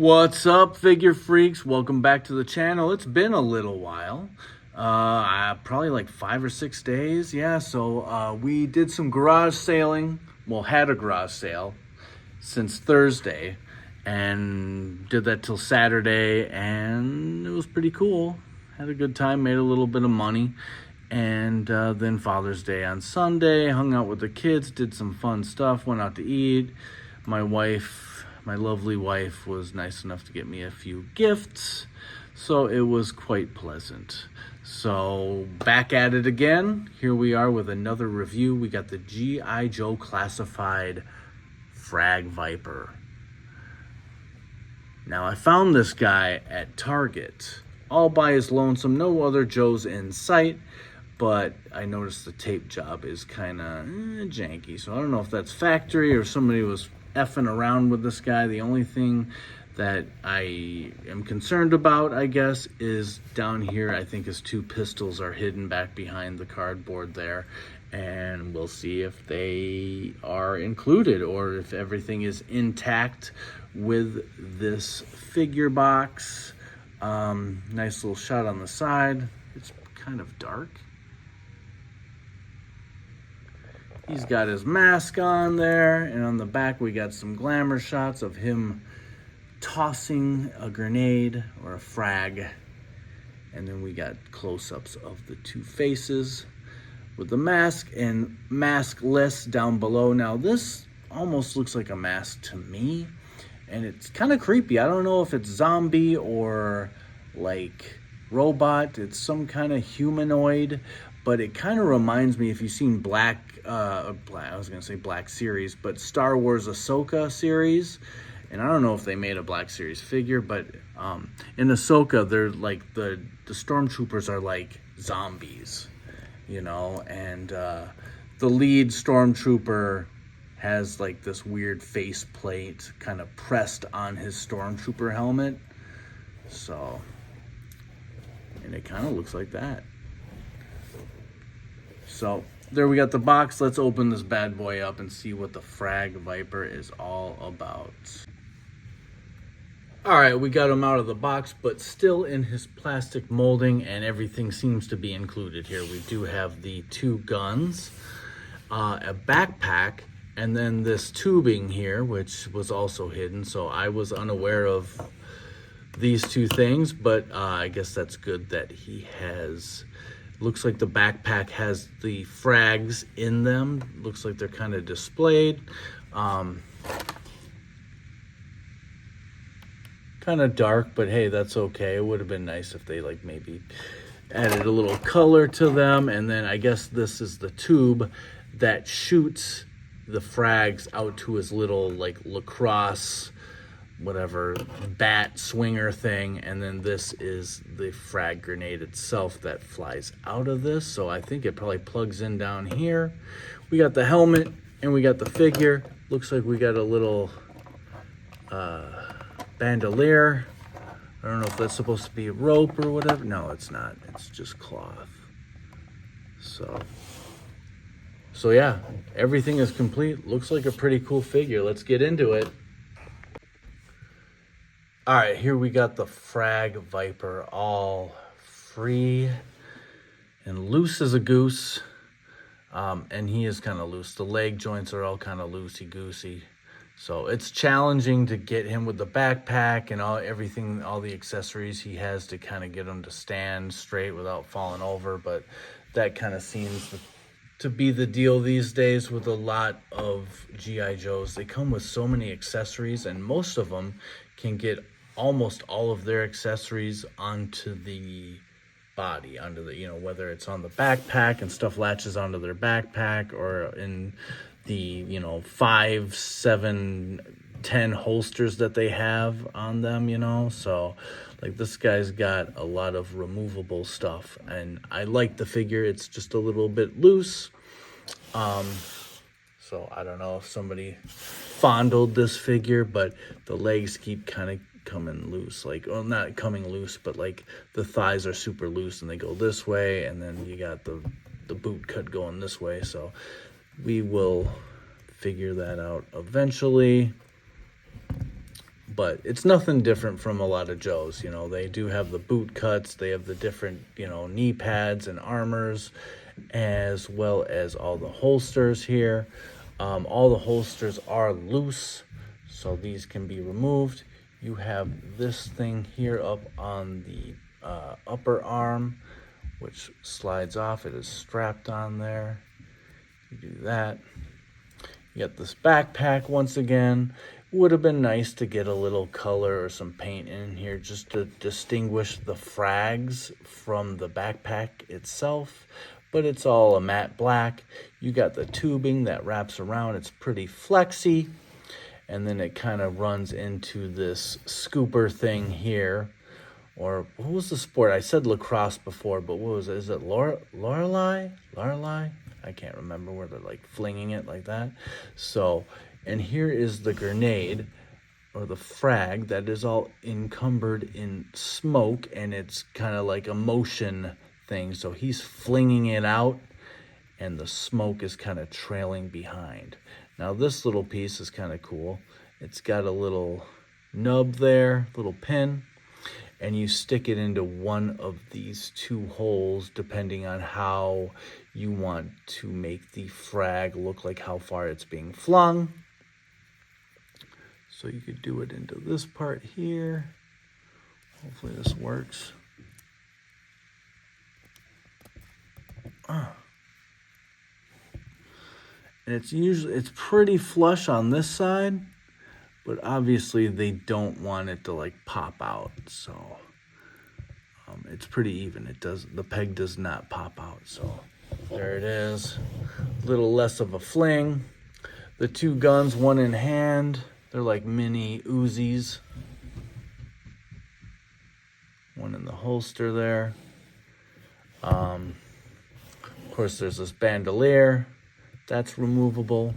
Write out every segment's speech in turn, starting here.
What's up, figure freaks? Welcome back to the channel. It's been a little while, probably like 5 or 6 days. Yeah, so we did some garage sailing. Well, had a garage sale since Thursday and did that till Saturday, and it was pretty cool. Had a good time, made a little bit of money, and then Father's Day on Sunday, hung out with the kids, did some fun stuff, went out to eat. My lovely wife was nice enough to get me a few gifts, so it was quite pleasant. So back at it again. Here we are with another review. We got the G.I.Joe classified FRAG-VIPER. Now, I found this guy at Target, all by his lonesome, no other Joes in sight, but I noticed the tape job is kind of janky, so I don't know if that's factory or somebody was effing around with this guy. The only thing that I am concerned about, I guess, is down here. I think his 2 pistols are hidden back behind the cardboard there, and we'll see if they are included or if everything is intact with this figure box. Nice little shot on the side. It's kind of dark. He's got his mask on there, and on the back we got some glamour shots of him tossing a grenade or a frag. And then we got close-ups of the 2 faces with the mask and maskless down below. Now this almost looks like a mask to me, and it's kind of creepy. I don't know if it's zombie or like robot. It's some kind of humanoid, but it kind of reminds me, if you've seen Black Series, but Star Wars Ahsoka series, and I don't know if they made a Black Series figure, but in Ahsoka, they're like the stormtroopers are like zombies, you know, and the lead stormtrooper has like this weird face plate kind of pressed on his stormtrooper helmet, so, and it kind of looks like that. So there we got the box. Let's open this bad boy up and see what the FRAG-VIPER is all about. All right, we got him out of the box, but still in his plastic molding, and everything seems to be included here. We do have the 2 guns, a backpack, and then this tubing here, which was also hidden. So I was unaware of these 2 things, but I guess that's good that he has. Looks like the backpack has the frags in them. Looks like they're kind of displayed. Kind of dark, but hey, that's okay. It would have been nice if they like maybe added a little color to them. And then I guess this is the tube that shoots the frags out to his little like lacrosse whatever bat swinger thing, and then this is the frag grenade itself that flies out of this. So I think it probably plugs in down here. We got the helmet and we got the figure. Looks like we got a little bandolier. I don't know if that's supposed to be a rope or whatever. No, it's not. It's just cloth. So yeah, everything is complete. Looks like a pretty cool figure. Let's get into it. All right, here we got the FRAG-VIPER, all free and loose as a goose. And he is kind of loose. The leg joints are all kind of loosey-goosey. So it's challenging to get him with the backpack and everything, all the accessories he has to kind of get him to stand straight without falling over. But that kind of seems to be the deal these days with a lot of G.I. Joes. They come with so many accessories, and most of them can get almost all of their accessories onto the body, onto the, you know, whether it's on the backpack and stuff latches onto their backpack, or in the, you know, 5, 7, 10 holsters that they have on them, you know. So like this guy's got a lot of removable stuff, and I like the figure. It's just a little bit loose. So I don't know if somebody fondled this figure, but the legs keep kind of coming loose, like, well, not coming loose, but like the thighs are super loose and they go this way, and then you got the boot cut going this way. So we will figure that out eventually. But it's nothing different from a lot of Joes. You know, they do have the boot cuts, they have the different, you know, knee pads and armors, as well as all the holsters here. All the holsters are loose, so these can be removed. You have this thing here up on the upper arm, which slides off. It is strapped on there. You do that. You got this backpack once again. Would have been nice to get a little color or some paint in here just to distinguish the frags from the backpack itself, but it's all a matte black. You got the tubing that wraps around. It's pretty flexy, and then it kind of runs into this scooper thing here. Or what was the sport? I said lacrosse before, but what was it? Is it Lorelei? I can't remember, where they're like flinging it like that. So, and here is the grenade or the frag that is all encumbered in smoke, and it's kind of like a motion thing. So he's flinging it out, and the smoke is kind of trailing behind. Now this little piece is kind of cool. It's got a little nub there, little pin, and you stick it into one of these two holes depending on how you want to make the frag look like how far it's being flung. So you could do it into this part here. Hopefully this works. And it's pretty flush on this side, but obviously they don't want it to like pop out, so it's pretty even. The peg does not pop out. So there it is, a little less of a fling. The two guns, one in hand, they're like mini Uzis. One in the holster there. Of course, there's this bandolier that's removable.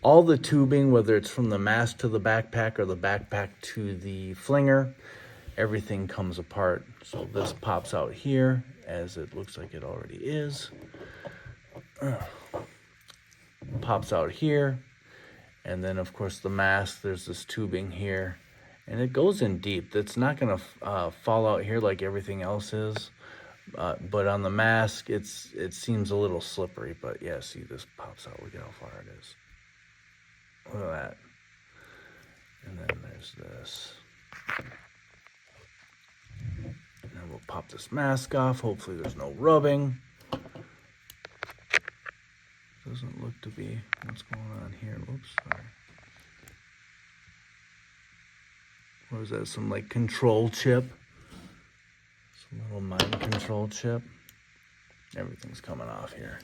All the tubing, whether it's from the mask to the backpack or the backpack to the flinger, everything comes apart. So this pops out here, as it looks like it already is. Pops out here. And then, of course, the mask, there's this tubing here. And it goes in deep. It's not going to fall out here like everything else is. But on the mask, it seems a little slippery. But yeah, see, this pops out. Look at how far it is. Look at that. And then there's this. And then we'll pop this mask off. Hopefully there's no rubbing. Doesn't look to be. What's going on here? Whoops, sorry. What is that? Some like control chip? Some little mind control chip. Everything's coming off here.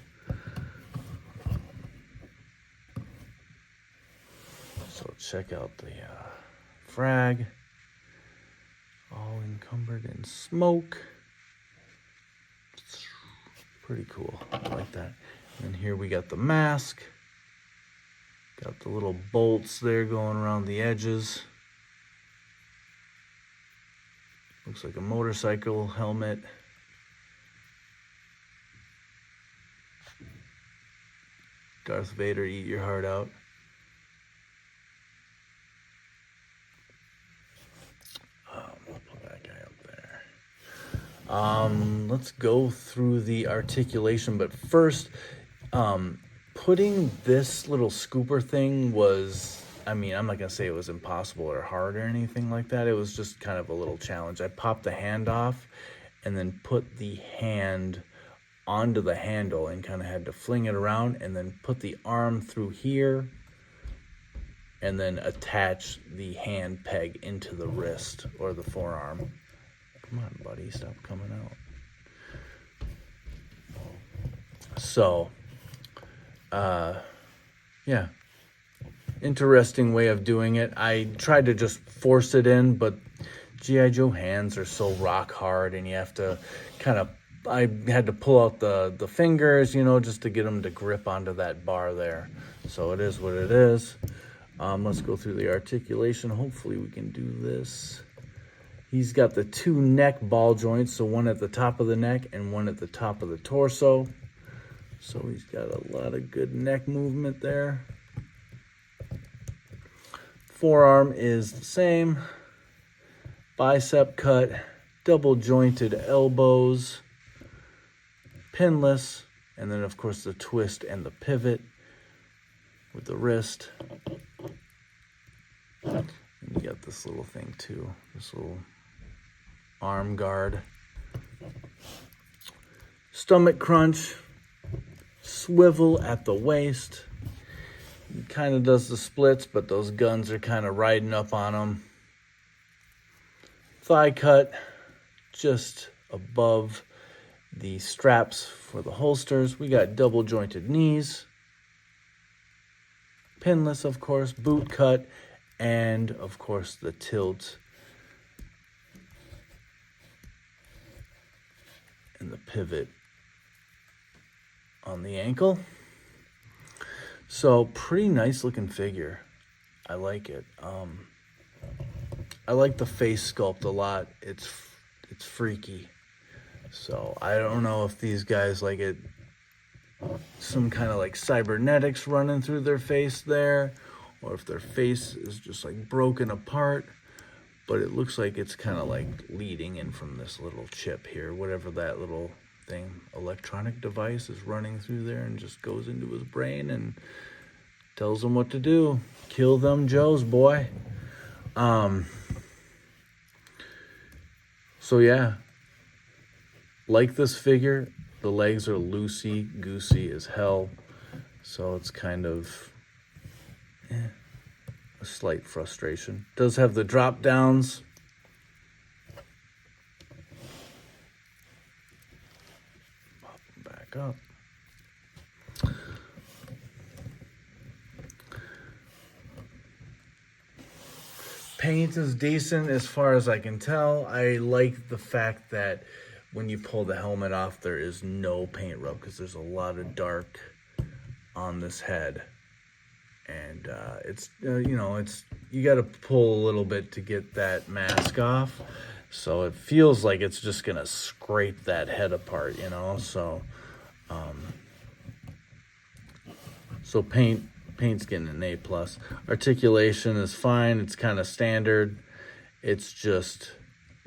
So check out the frag. All encumbered in smoke. Pretty cool. I like that. And here we got the mask. Got the little bolts there going around the edges. Looks like a motorcycle helmet. Darth Vader, eat your heart out. We'll put that guy up there. Let's go through the articulation, but first, putting this little scooper thing was, I mean, I'm not going to say it was impossible or hard or anything like that. It was just kind of a little challenge. I popped the hand off and then put the hand onto the handle and kind of had to fling it around and then put the arm through here and then attach the hand peg into the wrist or the forearm. Come on, buddy, stop coming out. So, yeah, interesting way of doing it. I tried to just force it in, but G.I.Joe hands are so rock hard, and you have to kind of, I had to pull out the fingers, you know, just to get them to grip onto that bar there. So it is what it is. Let's go through the articulation. Hopefully we can do this. He's got the two neck ball joints, so one at the top of the neck and one at the top of the torso. So he's got a lot of good neck movement there. Forearm is the same. Bicep cut, double jointed elbows, pinless, and then of course the twist and the pivot with the wrist. And you got this little thing too, this little arm guard. Stomach crunch, swivel at the waist. He kind of does the splits, but those guns are kind of riding up on him. Thigh cut just above the straps for the holsters. We got double jointed knees. Pinless, of course, boot cut, and of course the tilt and the pivot on the ankle. So pretty nice looking figure. I like it. I like the face sculpt a lot. It's freaky. So I don't know if these guys like it, some kind of like cybernetics running through their face there, or if their face is just like broken apart. But it looks like it's kind of like leading in from this little chip here, whatever that little thing, electronic device is running through there and just goes into his brain and tells him what to do. Kill them Joes, boy. So yeah, like this figure, the legs are loosey-goosey as hell. So it's kind of a slight frustration. Does have the drop downs. Pop them back up. Paint is decent as far as I can tell. I like the fact that when you pull the helmet off, there is no paint rub because there's a lot of dark on this head. And it's, you got to pull a little bit to get that mask off. So it feels like it's just going to scrape that head apart, So, so paint's getting an A+. Articulation is fine. It's kind of standard. It's just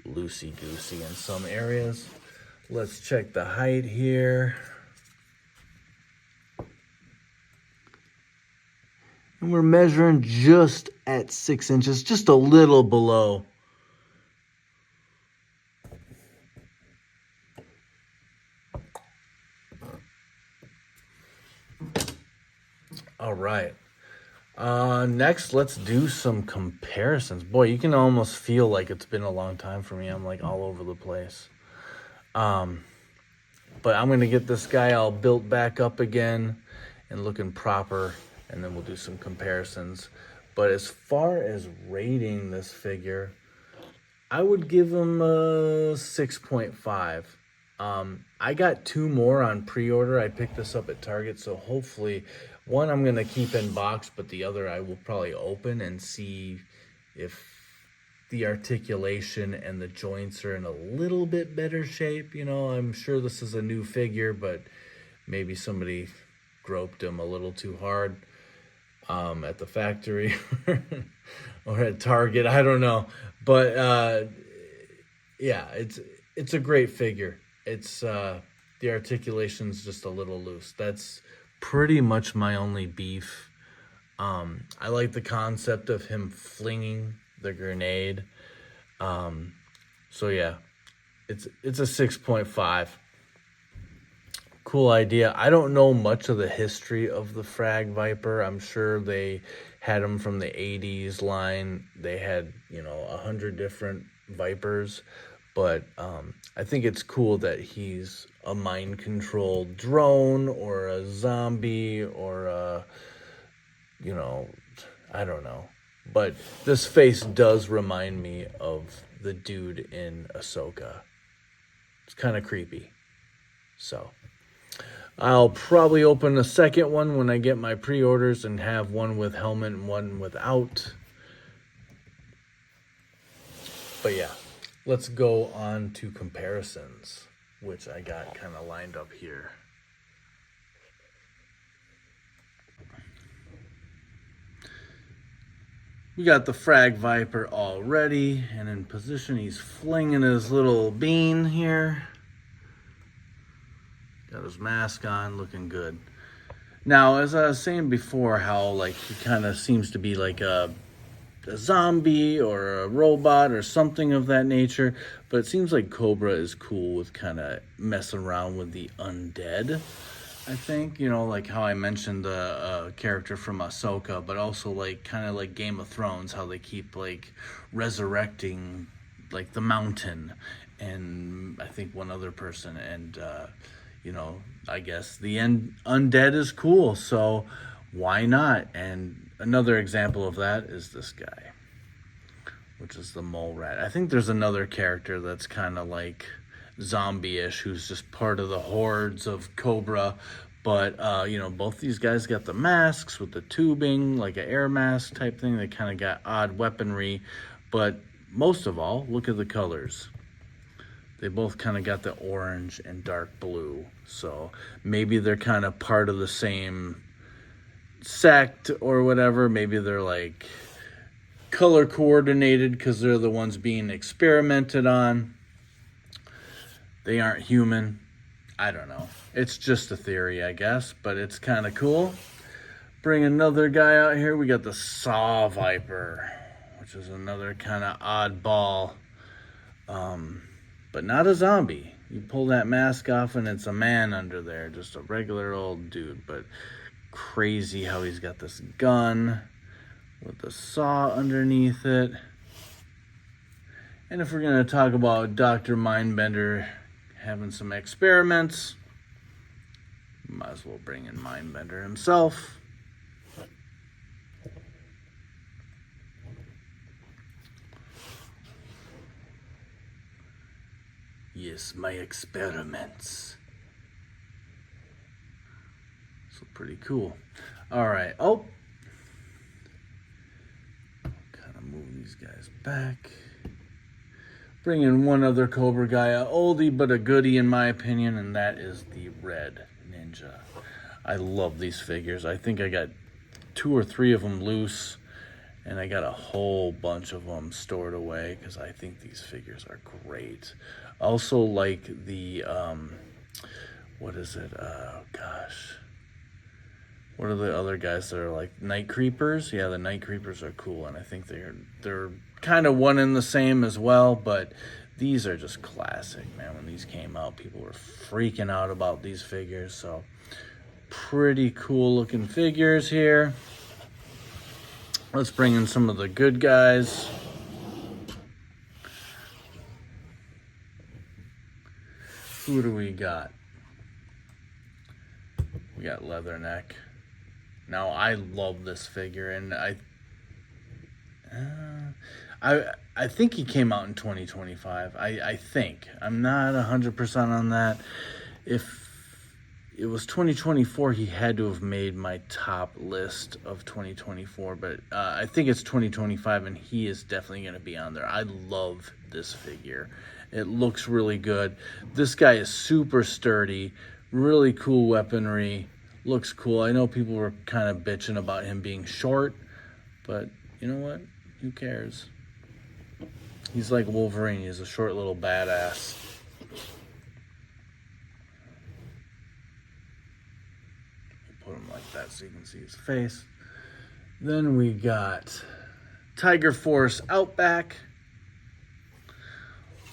loosey-goosey in some areas. Let's check the height here. And we're measuring just at 6 inches, just a little below. All right. Next, let's do some comparisons. Boy, you can almost feel like it's been a long time for me. I'm like all over the place. But I'm going to get this guy all built back up again and looking proper, and then we'll do some comparisons. But as far as rating this figure, I would give him a 6.5. I got 2 more on pre-order. I picked this up at Target, so hopefully one I'm going to keep in box, but the other I will probably open and see if the articulation and the joints are in a little bit better shape. I'm sure this is a new figure, but maybe somebody groped him a little too hard at the factory or at Target. I don't know. But yeah, it's a great figure. It's the articulation's just a little loose. That's pretty much my only beef. I like the concept of him flinging the grenade. So yeah, it's a 6.5. Cool idea. I don't know much of the history of the FRAG-VIPER. I'm sure they had them from the 80s line. They had, 100 different Vipers. But I think it's cool that he's a mind-controlled drone or a zombie or a, I don't know. But this face does remind me of the dude in Ahsoka. It's kind of creepy. So I'll probably open a second one when I get my pre-orders and have one with helmet and one without. But yeah, let's go on to comparisons, which I got kind of lined up here. We got the FRAG-VIPER all ready and in position. He's flinging his little bean here. Got his mask on, looking good. Now, as I was saying before, how like he kind of seems to be like a zombie or a robot or something of that nature, but it seems like Cobra is cool with kind of messing around with the undead. I think, you know, like how I mentioned the character from Ahsoka, but also like kind of like Game of Thrones, how they keep like resurrecting like the Mountain and I think one other person, and you know, I guess the undead is cool, so why not? And another example of that is this guy, which is the mole rat. I think there's another character that's kind of like zombie-ish who's just part of the hordes of Cobra, but you know, both these guys got the masks with the tubing, like an air mask type thing. They kind of got odd weaponry, but most of all, look at the colors. They both kind of got the orange and dark blue, so maybe they're kind of part of the same sect or whatever. Maybe they're like color coordinated because they're the ones being experimented on. They aren't human. I don't know. It's just a theory, I guess, but it's kind of cool. Bring another guy out here. We got the Saw Viper, which is another kind of oddball, but not a zombie. You pull that mask off and it's a man under there, just a regular old dude, but crazy how he's got this gun with the saw underneath it. And if we're going to talk about Dr. Mindbender having some experiments, might as well bring in Mindbender himself. Yes, my experiments. So pretty cool. All right. Oh, kind of move these guys back. Bring in one other Cobra guy, a oldie but a goodie in my opinion, and that is the Red Ninja. I love these figures. I think I got 2 or 3 of them loose, and I got a whole bunch of them stored away because I think these figures are great. Also like the, what is it? Oh, gosh. What are the other guys that are like Night Creepers? Yeah, the Night Creepers are cool, and I think they're kind of one and the same as well, but these are just classic, man. When these came out, people were freaking out about these figures, so pretty cool looking figures here. Let's bring in some of the good guys. Who do we got? We got Leatherneck. Now, I love this figure, and I think he came out in 2025. I think. I'm not 100% on that. If it was 2024, he had to have made my top list of 2024, but I think it's 2025, and he is definitely going to be on there. I love this figure. It looks really good. This guy is super sturdy, really cool weaponry. Looks cool. I know people were kind of bitching about him being short, but you know what? Who cares? He's like Wolverine. He's a short little badass. Put him like that so you can see his face. Then we got Tiger Force Outback,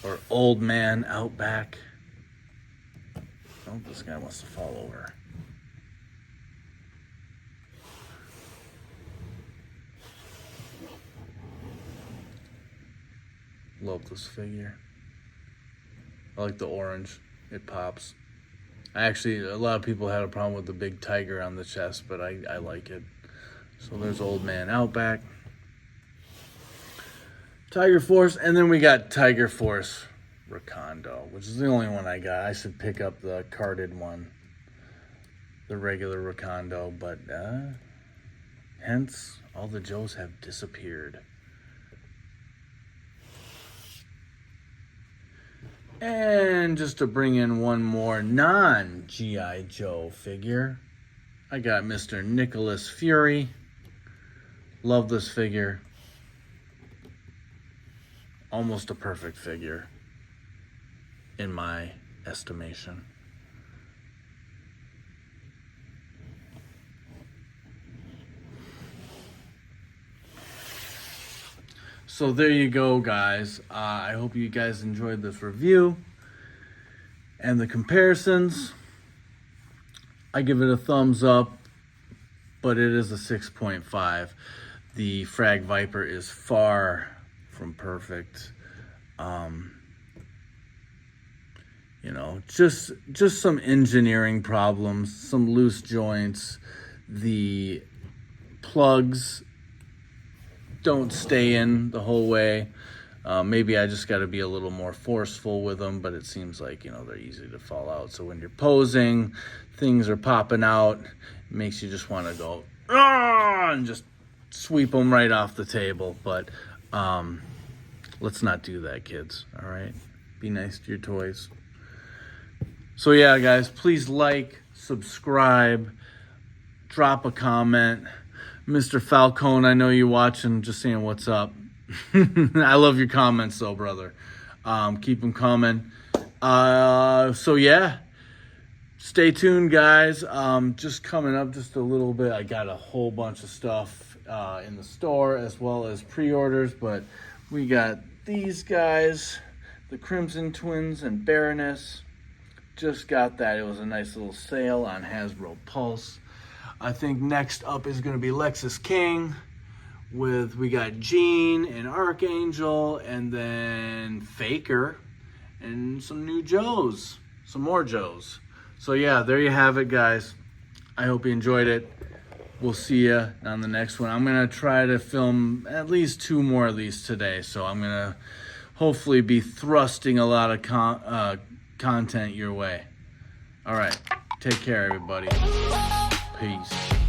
or Old Man Outback. Oh, this guy wants to fall over. Love this figure. I like the orange. It pops. Actually, a lot of people had a problem with the big tiger on the chest, but I like it. So there's Old Man Outback. Tiger Force, and then we got Tiger Force Recondo, which is the only one I got. I should pick up the carded one, the regular Recondo, but hence all the Joes have disappeared. And just to bring in one more non-G.I.Joe figure, I got Mr. Nicholas Fury. Love this figure. almost a perfect figure in my estimation. So there you go, guys. I hope you guys enjoyed this review and the comparisons. I give it a thumbs up, but it is a 6.5. The FRAG-VIPER is far from perfect. You know, just some engineering problems, some loose joints. The plugs don't stay in the whole way. Maybe I just got to be a little more forceful with them, but it seems like, you know, they're easy to fall out. So when you're posing, things are popping out. It makes you just want to go, and just sweep them right off the table. But let's not do that, kids. All right? Be nice to your toys. So yeah, guys, please like, subscribe, drop a comment. Mr. Falcone, I know you're watching, just saying what's up. I love your comments though, brother. Keep them coming. So yeah, stay tuned, guys. Just coming up just a little bit. I got a whole bunch of stuff in the store as well as pre-orders, but we got these guys, the Crimson Twins and Baroness. Just got that. It was a nice little sale on Hasbro Pulse. I think next up is going to be Lexus King we got Jean and Archangel and then Faker and some new Joes, some more Joes. So yeah, there you have it, guys. I hope you enjoyed it. We'll see you on the next one. I'm going to try to film at least 2 more of these today. So I'm going to hopefully be thrusting a lot of content your way. All right. Take care, everybody. Peace.